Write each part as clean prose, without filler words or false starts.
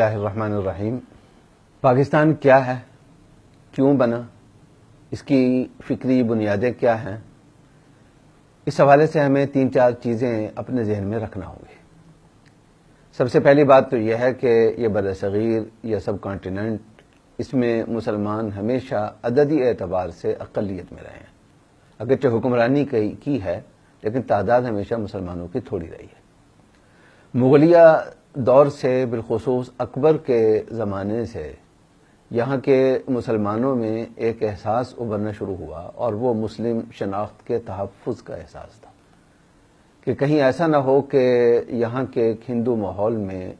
اللہ الرحمن الرحیم۔ پاکستان کیا ہے، کیوں بنا، اس کی فکری بنیادیں کیا ہیں، اس حوالے سے ہمیں 3-4 چیزیں اپنے ذہن میں رکھنا ہوگی۔ سب سے پہلی بات تو یہ ہے کہ یہ بر صغیر یا سب کانٹیننٹ، اس میں مسلمان ہمیشہ عددی اعتبار سے اقلیت میں رہے ہیں۔ اگرچہ حکمرانی کی ہے لیکن تعداد ہمیشہ مسلمانوں کی تھوڑی رہی ہے۔ مغلیہ دور سے بالخصوص اکبر کے زمانے سے یہاں کے مسلمانوں میں ایک احساس ابھرنا شروع ہوا، اور وہ مسلم شناخت کے تحفظ کا احساس تھا کہ کہیں ایسا نہ ہو کہ یہاں کے ایک ہندو ماحول میں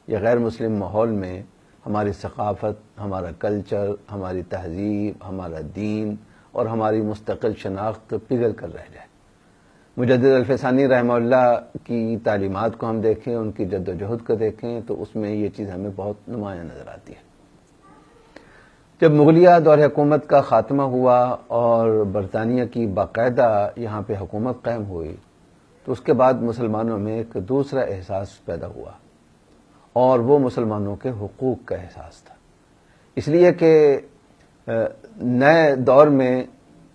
یا غیر مسلم ماحول میں ہماری ثقافت، ہمارا کلچر، ہماری تہذیب، ہمارا دین اور ہماری مستقل شناخت پگھل کر رہ جائے۔ مجدد الفسانی رحمہ اللہ کی تعلیمات کو ہم دیکھیں، ان کی جد و جہد کو دیکھیں تو اس میں یہ چیز ہمیں بہت نمایاں نظر آتی ہے۔ جب مغلیہ دور حکومت کا خاتمہ ہوا اور برطانیہ کی باقاعدہ یہاں پہ حکومت قائم ہوئی تو اس کے بعد مسلمانوں میں ایک دوسرا احساس پیدا ہوا، اور وہ مسلمانوں کے حقوق کا احساس تھا۔ اس لیے کہ نئے دور میں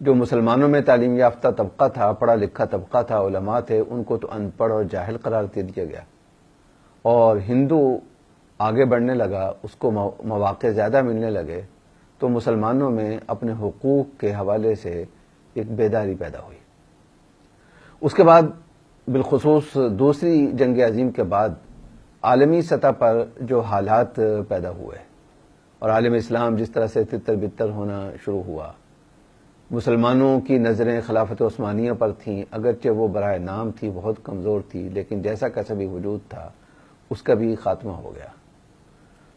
جو مسلمانوں میں تعلیم یافتہ طبقہ تھا، پڑھا لکھا طبقہ تھا، علماء تھے، ان کو تو ان پڑھ اور جاہل قرار دے دیا گیا، اور ہندو آگے بڑھنے لگا، اس کو مواقع زیادہ ملنے لگے، تو مسلمانوں میں اپنے حقوق کے حوالے سے ایک بیداری پیدا ہوئی۔ اس کے بعد بالخصوص دوسری جنگ عظیم کے بعد عالمی سطح پر جو حالات پیدا ہوئے اور عالم اسلام جس طرح سے تتر بتر ہونا شروع ہوا، مسلمانوں کی نظریں خلافت عثمانیہ پر تھیں، اگرچہ وہ برائے نام تھی، بہت کمزور تھی، لیکن جیسا کا بھی وجود تھا اس کا بھی خاتمہ ہو گیا۔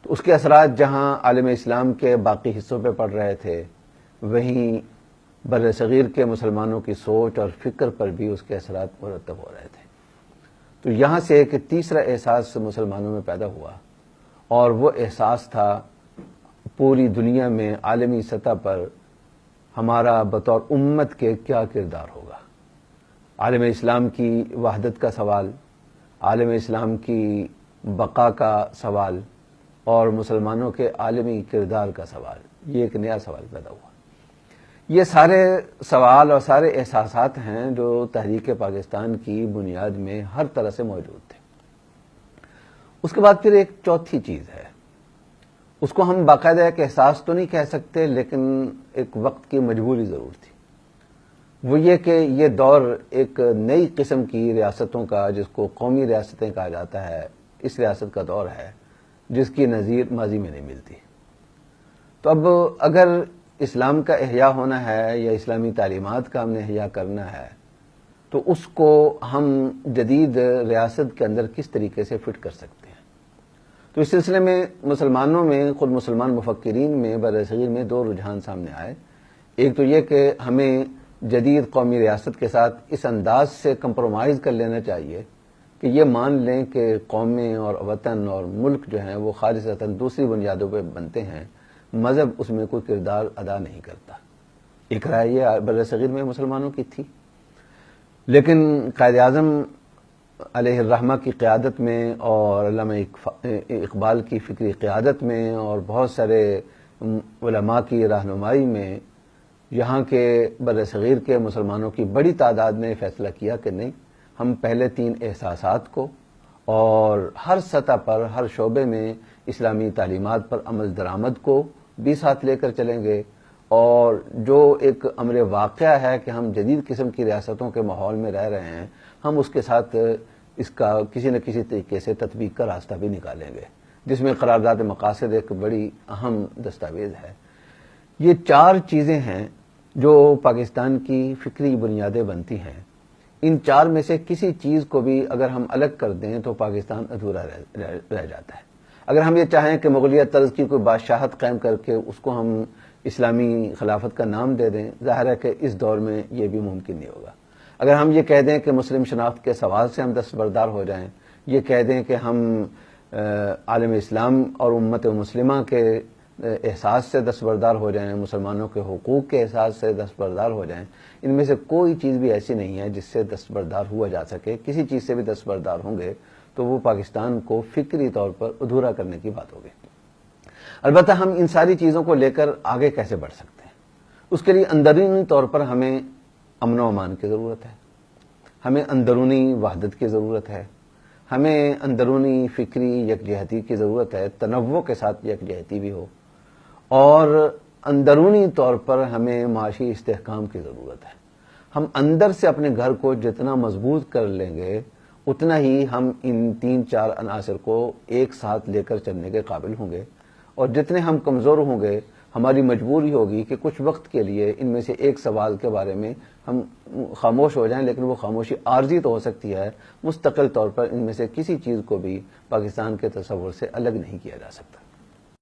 تو اس کے اثرات جہاں عالم اسلام کے باقی حصوں پہ پڑ رہے تھے، وہیں بر صغیر کے مسلمانوں کی سوچ اور فکر پر بھی اس کے اثرات مرتب ہو رہے تھے۔ تو یہاں سے ایک تیسرا احساس مسلمانوں میں پیدا ہوا، اور وہ احساس تھا پوری دنیا میں عالمی سطح پر ہمارا بطور امت کے کیا کردار ہوگا۔ عالم اسلام کی وحدت کا سوال، عالم اسلام کی بقا کا سوال، اور مسلمانوں کے عالمی کردار کا سوال، یہ ایک نیا سوال پیدا ہوا۔ یہ سارے سوال اور سارے احساسات ہیں جو تحریک پاکستان کی بنیاد میں ہر طرح سے موجود تھے۔ اس کے بعد پھر ایک چوتھی چیز ہے، اس کو ہم باقاعدہ ایک احساس تو نہیں کہہ سکتے، لیکن ایک وقت کی مجبوری ضرور تھی۔ وہ یہ کہ یہ دور ایک نئی قسم کی ریاستوں کا، جس کو قومی ریاستیں کہا جاتا ہے، اس ریاست کا دور ہے جس کی نظیر ماضی میں نہیں ملتی۔ تو اب اگر اسلام کا احیاء ہونا ہے یا اسلامی تعلیمات کا ہم نے احیاء کرنا ہے، تو اس کو ہم جدید ریاست کے اندر کس طریقے سے فٹ کر سکتے ہیں۔ تو اس سلسلے میں مسلمانوں میں، خود مسلمان مفکرین میں برصغیر میں 2 رجحان سامنے آئے۔ ایک تو یہ کہ ہمیں جدید قومی ریاست کے ساتھ اس انداز سے کمپرومائز کر لینا چاہیے کہ یہ مان لیں کہ قومیں اور وطن اور ملک جو ہیں وہ خالصتاً دوسری بنیادوں پہ بنتے ہیں، مذہب اس میں کوئی کردار ادا نہیں کرتا۔ ایک رائے یہ برصغیر میں مسلمانوں کی تھی، لیکن قائد اعظم علیہ الرحمہ کی قیادت میں اور علامہ اقبال کی فکری قیادت میں اور بہت سارے علماء کی رہنمائی میں یہاں کے برصغیر کے مسلمانوں کی بڑی تعداد نے فیصلہ کیا کہ نہیں، ہم پہلے 3 احساسات کو اور ہر سطح پر، ہر شعبے میں اسلامی تعلیمات پر عمل درآمد کو بھی ساتھ لے کر چلیں گے، اور جو ایک امر واقعہ ہے کہ ہم جدید قسم کی ریاستوں کے ماحول میں رہ رہے ہیں، ہم اس کے ساتھ اس کا کسی نہ کسی طریقے سے تطبیق کا راستہ بھی نکالیں گے، جس میں قرارداد مقاصد ایک بڑی اہم دستاویز ہے۔ یہ 4 چیزیں ہیں جو پاکستان کی فکری بنیادیں بنتی ہیں۔ ان 4 میں سے کسی چیز کو بھی اگر ہم الگ کر دیں تو پاکستان ادھورا رہ جاتا ہے۔ اگر ہم یہ چاہیں کہ مغلیہ طرز کی کوئی بادشاہت قائم کر کے اس کو ہم اسلامی خلافت کا نام دے دیں، ظاہر ہے کہ اس دور میں یہ بھی ممکن نہیں ہوگا۔ اگر ہم یہ کہہ دیں کہ مسلم شناخت کے سوال سے ہم دستبردار ہو جائیں، یہ کہہ دیں کہ ہم عالم اسلام اور امت مسلمہ کے احساس سے دستبردار ہو جائیں، مسلمانوں کے حقوق کے احساس سے دستبردار ہو جائیں، ان میں سے کوئی چیز بھی ایسی نہیں ہے جس سے دستبردار ہوا جا سکے۔ کسی چیز سے بھی دستبردار ہوں گے تو وہ پاکستان کو فکری طور پر ادھورا کرنے کی بات ہوگی۔ البتہ ہم ان ساری چیزوں کو لے کر آگے کیسے بڑھ سکتے ہیں؟ اس کے لیے اندرونی طور پر ہمیں امن و امان کی ضرورت ہے، ہمیں اندرونی وحدت کی ضرورت ہے، ہمیں اندرونی فکری یکجہتی کی ضرورت ہے، تنوع کے ساتھ یکجہتی بھی ہو، اور اندرونی طور پر ہمیں معاشی استحکام کی ضرورت ہے۔ ہم اندر سے اپنے گھر کو جتنا مضبوط کر لیں گے اتنا ہی ہم ان 3-4 عناصر کو ایک ساتھ لے کر چلنے کے قابل ہوں گے، اور جتنے ہم کمزور ہوں گے ہماری مجبوری ہوگی کہ کچھ وقت کے لیے ان میں سے ایک سوال کے بارے میں ہم خاموش ہو جائیں، لیکن وہ خاموشی عارضی تو ہو سکتی ہے، مستقل طور پر ان میں سے کسی چیز کو بھی پاکستان کے تصور سے الگ نہیں کیا جا سکتا۔